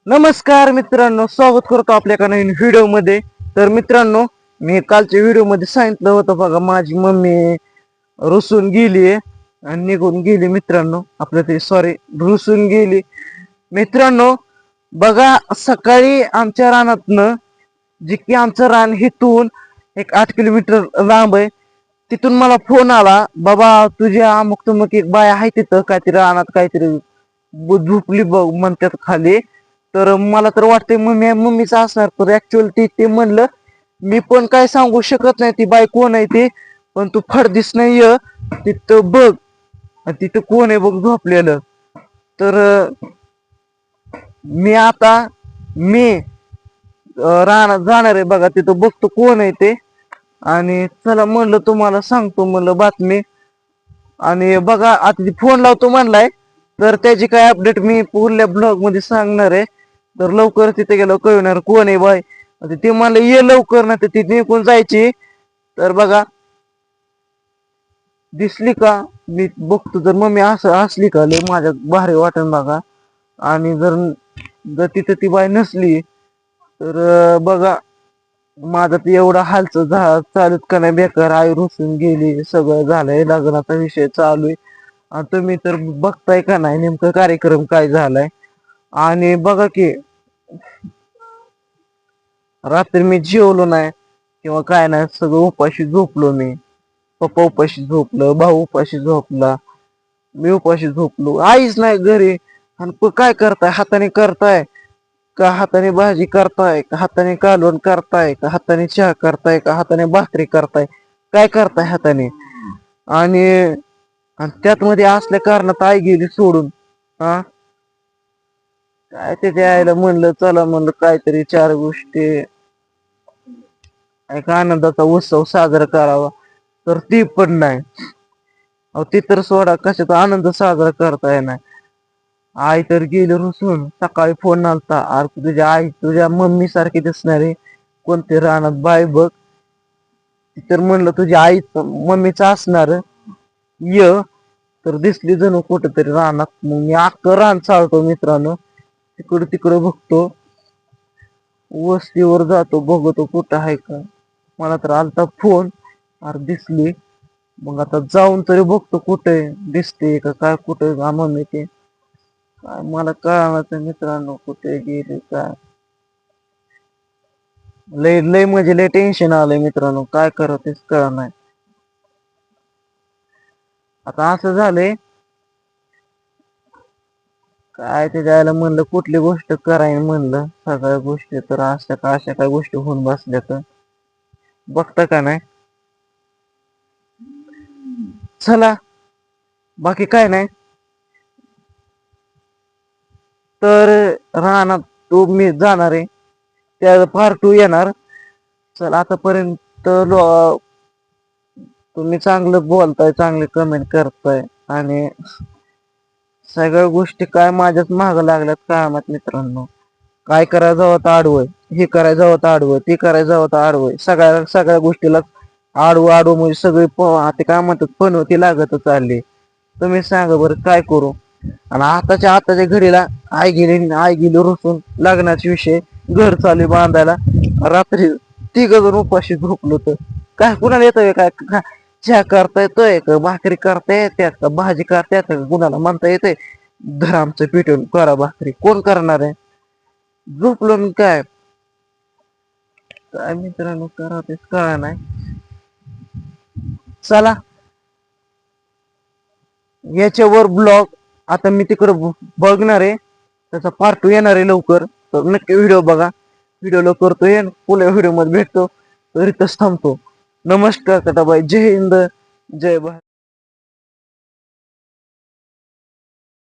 नमस्कार मित्रांनो, स्वागत करतो आपल्या एका नवीन व्हिडिओ मध्ये. तर मित्रांनो, मी कालच्या व्हिडिओ मध्ये सांगितलं होतं बघा, माझी मम्मी रुसून गेली आणि निघून गेली. मित्रांनो, आपलं ते सॉरी रुसून गेली. मित्रांनो बघा, सकाळी आमच्या रानातनं, जे की आमचं रान हिथून एक 8 किलोमीटर लांब आहे, तिथून मला फोन आला, बाबा तुझ्या अमुक तुमक एक बाय आहे तिथं काहीतरी रानात काहीतरी झोपली बघ म्हणतात खाली. तर मला तर वाटतंय मम्मीच असणार. तर ऍक्च्युअली ते म्हणलं, मी पण काय सांगू शकत नाही ती बाई कोण आहे ते, पण तू फडदिस नाही तिथं बघ, तिथं कोण आहे बघ झोपलेलं. तर मी आता मी रानात जाणार आहे बघा, तिथं बघतो कोण आहे ते, आणि चला म्हणलं तुम्हाला सांगतो म्हणलं बातमी. आणि बघा आता फोन लावतो म्हणलाय, तर त्याची काय अपडेट मी पुढल्या ब्लॉग मध्ये सांगणार आहे. तर लवकर तिथे गेलो कळणार कोण आहे बाय. ते म्हणलं ये लवकर, ना तर तिथे निघून जायची. तर बघा दिसली का, मी बघतो. जर मम्मी असं असली का लय माझ्या भारी वाटण बघा. आणि जर जर तिथे ती बाय नसली तर बघा माझं ते एवढा हालचं चालूत का नाही, बेकार आई रुसून गेली, सगळं झालंय, लग्नाचा विषय चालू आहे. आणि तुम्ही तर बघताय का नाही नेमकं कार्यक्रम काय झालाय. आणि बघा की रात्री मी जेवलो नाही किंवा काय नाही, सगळं उपाशी झोपलो. मी पप्पा उपाशी झोपलं, भाऊ उपाशी झोपला, मी उपाशी झोपलो, आईच नाही घरी. आणि काय करताय, हाताने करताय का, हाताने भाजी करताय का, हाताने कालवण करताय का, हाताने चहा करताय का, हाताने भाकरी करताय, काय करताय हाताने. आणि त्यात मध्ये असल्या कारणात आई गेली सोडून. हा काय ते द्यायला म्हणलं, चला म्हणलं काहीतरी चार गोष्टी एक आनंदाचा उत्सव साजरा करावा. तर ती पण नाही. अहो ती तर सोडा, कशाचा आनंद साजरा करता येणार. आई तर गेली रुसून. सकाळी फोन आलता, अरे तुझ्या आई तुझ्या मम्मी सारखी दिसणारी कोणते रानात बाय बघ. तर म्हणलं तुझ्या आई मम्मीच असणार य. तर दिसली जणू कुठेतरी रानात. मग मी अख्खं रान चालतो मित्रांनो, तिकडं तिकडं बघतो, वस्तीवर जातो, बघतो कुठं आहे का. मला तर आलता फोन, अरे दिसली. मग आता जाऊन तरी बघतो कुठे दिसते का काय, कुठे मम्मी ते काय मला कळणार मित्रांनो, कुठे गेले काय. लय लय म्हणजे लय टेन्शन आलंय मित्रांनो, काय करावं तेच कळ नाही. आता असं झालंय, काय ते जायला म्हणलं कुठली गोष्ट कराय म्हणलं, सगळ्या गोष्टी तर अशा काय गोष्टी होऊन बसल्या. तर बघता का नाही. चला बाकी काय नाही. तर रानात तो मी जाणार आहे, त्या पार्ट 2 येणार. चल आतापर्यंत तुम्ही चांगलं बोलताय, चांगले कमेंट करताय, आणि सगळ्या गोष्टी काय माझ्याच माग लागल्यात काय माहित मित्रांनो. काय करायचं होतं आडवं, हे करायचं होतं आडवं, ते करायचं होतं आडवं, सगळ्या गोष्टीला आडवं आडवं म्हणजे सगळे ते काय म्हणतात पनवती लागत चालली. तुम्ही सांगा बरं काय करू. आणि आताच्या घडीला आई गेली रुसून, लग्नाचे विषय, घर चालू बांधायला. रात्री तिघ जण उपाशी झोपलो. तर काय कुणाला येतोय काय, चहा करता येतोय का, भाकरी करता येतात का, भाजी करता येत का, कुणाला म्हणता येते धर आमचं पिटून करा भाकरी, कोण करणार आहे. झोपलो मी काय काय मित्रांनो, करा तेच कळा नाही. चला याच्यावर ब्लॉग आता मी तिकडं बघणार आहे, त्याचा पार्ट 2 येणार आहे लवकर. तर नक्की व्हिडिओ बघा. व्हिडिओला करतोय, पुढल्या व्हिडिओ मध्ये भेटतो. तर इथंच थांबतो. नमस्कार कटाबाई, जय हिंद, जय भारत.